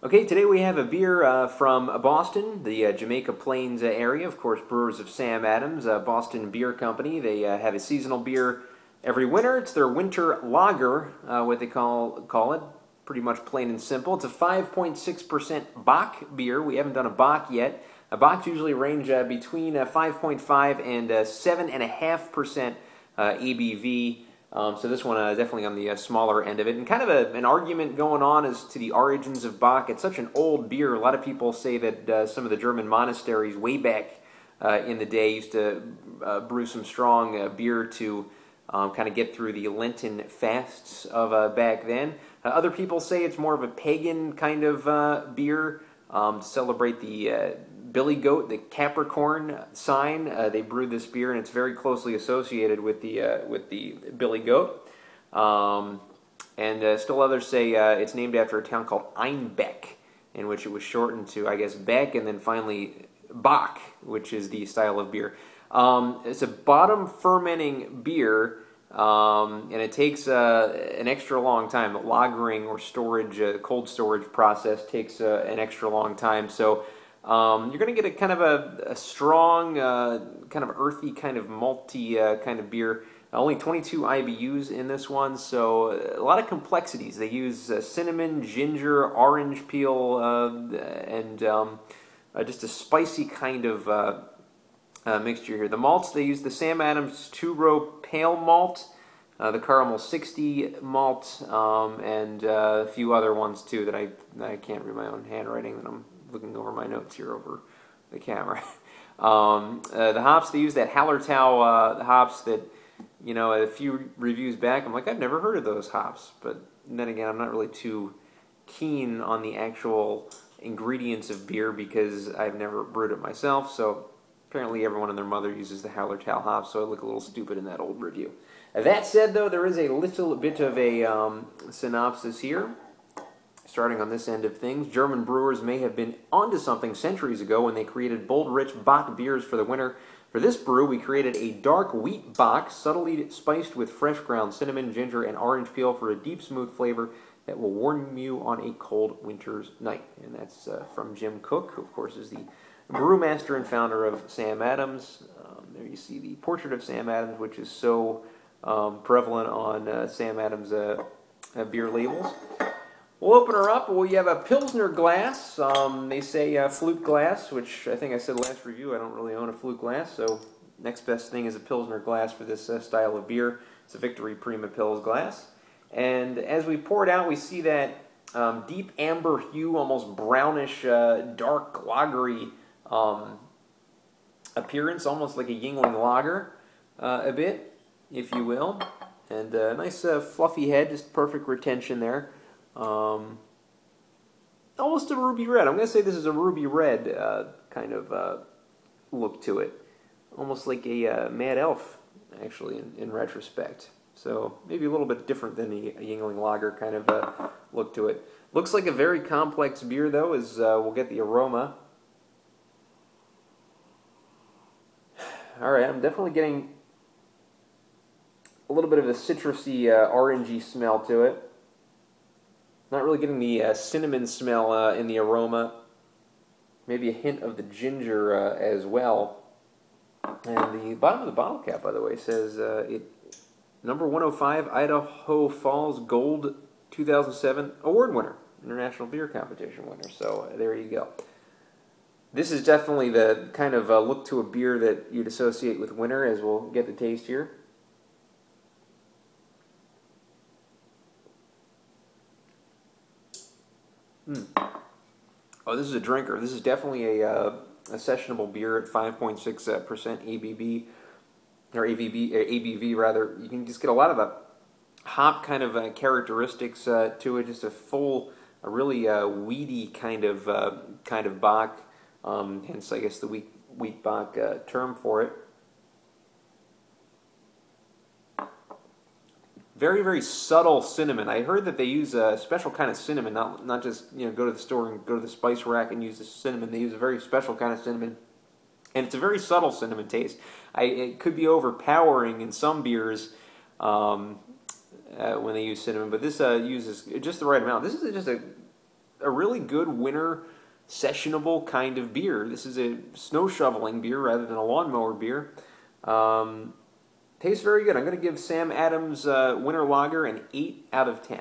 Okay, today we have a beer from Boston, the Jamaica Plains area. Of course, brewers of Sam Adams, Boston Beer Company. They have a seasonal beer every winter. It's their winter lager, what they call it. Pretty much plain and simple. It's a 5.6% Bock beer. We haven't done a Bock yet. Bocks usually range between 5.5 and 7.5% ABV. So this one is definitely on the smaller end of it. And kind of an argument going on as to the origins of Bock. It's such an old beer. A lot of people say that some of the German monasteries way back in the day used to brew some strong beer to kind of get through the Lenten fasts of back then. Other people say it's more of a pagan kind of beer to celebrate the Billy Goat, the Capricorn sign. They brewed this beer, and it's very closely associated with the Billy Goat. And still others say it's named after a town called Einbeck, in which it was shortened to, I guess, Beck, and then finally Bock, which is the style of beer. It's a bottom fermenting beer, and it takes an extra long time. Lagering or storage, cold storage process takes an extra long time. So you're going to get a kind of a strong, kind of earthy, kind of malty kind of beer. Only 22 IBUs in this one, so a lot of complexities. They use cinnamon, ginger, orange peel, and just a spicy kind of mixture here. The malts, they use the Sam Adams 2-row pale malt, the Caramel 60 malt, and a few other ones too that I can't read my own handwriting, that I'm looking over my notes here over the camera. The hops, they use that Hallertau hops that, you know, a few reviews back, I'm like, I've never heard of those hops. But then again, I'm not really too keen on the actual ingredients of beer because I've never brewed it myself. So apparently everyone and their mother uses the Hallertau hops, so I look a little stupid in that old review. That said, though, there is a little bit of a synopsis here. Starting on this end of things, German brewers may have been onto something centuries ago when they created bold, rich Bock beers for the winter. For this brew, we created a dark wheat Bock, subtly spiced with fresh ground cinnamon, ginger, and orange peel for a deep, smooth flavor that will warm you on a cold winter's night. And that's from Jim Cook, who, of course, is the brewmaster and founder of Sam Adams. There you see the portrait of Sam Adams, which is so prevalent on Sam Adams beer labels. We'll open her up. We have a Pilsner glass. They say flute glass, which I think I said last review. I don't really own a flute glass, so next best thing is a Pilsner glass for this style of beer. It's a Victory Prima Pils glass. And as we pour it out, we see that deep amber hue, almost brownish, dark, lagery appearance, almost like a Yingling lager, a bit, if you will. And a nice fluffy head, just perfect retention there. Almost a ruby red. I'm going to say this is a ruby red kind of look to it. Almost like a Mad Elf, actually, in retrospect. So maybe a little bit different than the Yingling Lager kind of look to it. Looks like a very complex beer, though, as we'll get the aroma. Alright, I'm definitely getting a little bit of a citrusy, orangey smell to it. Not really getting the cinnamon smell in the aroma. Maybe a hint of the ginger as well. And the bottom of the bottle cap, by the way, says number 105, Idaho Falls Gold 2007 award winner, International Beer Competition winner. So there you go. This is definitely the kind of look to a beer that you'd associate with winter, as we'll get the taste here. Oh, this is a drinker. This is definitely a sessionable beer at 5.6% ABV, or ABV rather. You can just get a lot of the hop kind of characteristics to it. Just a really weedy kind of Bock. Hence, I guess the wheat Bock term for it. Very, very subtle cinnamon. I heard that they use a special kind of cinnamon, not just, you know, go to the store and go to the spice rack and use the cinnamon. They use a very special kind of cinnamon, and it's a very subtle cinnamon taste. It could be overpowering in some beers when they use cinnamon, but this uses just the right amount. This is just a really good winter sessionable kind of beer. This is a snow shoveling beer rather than a lawnmower beer. Tastes very good. I'm going to give Sam Adams Winter Lager an 8 out of 10.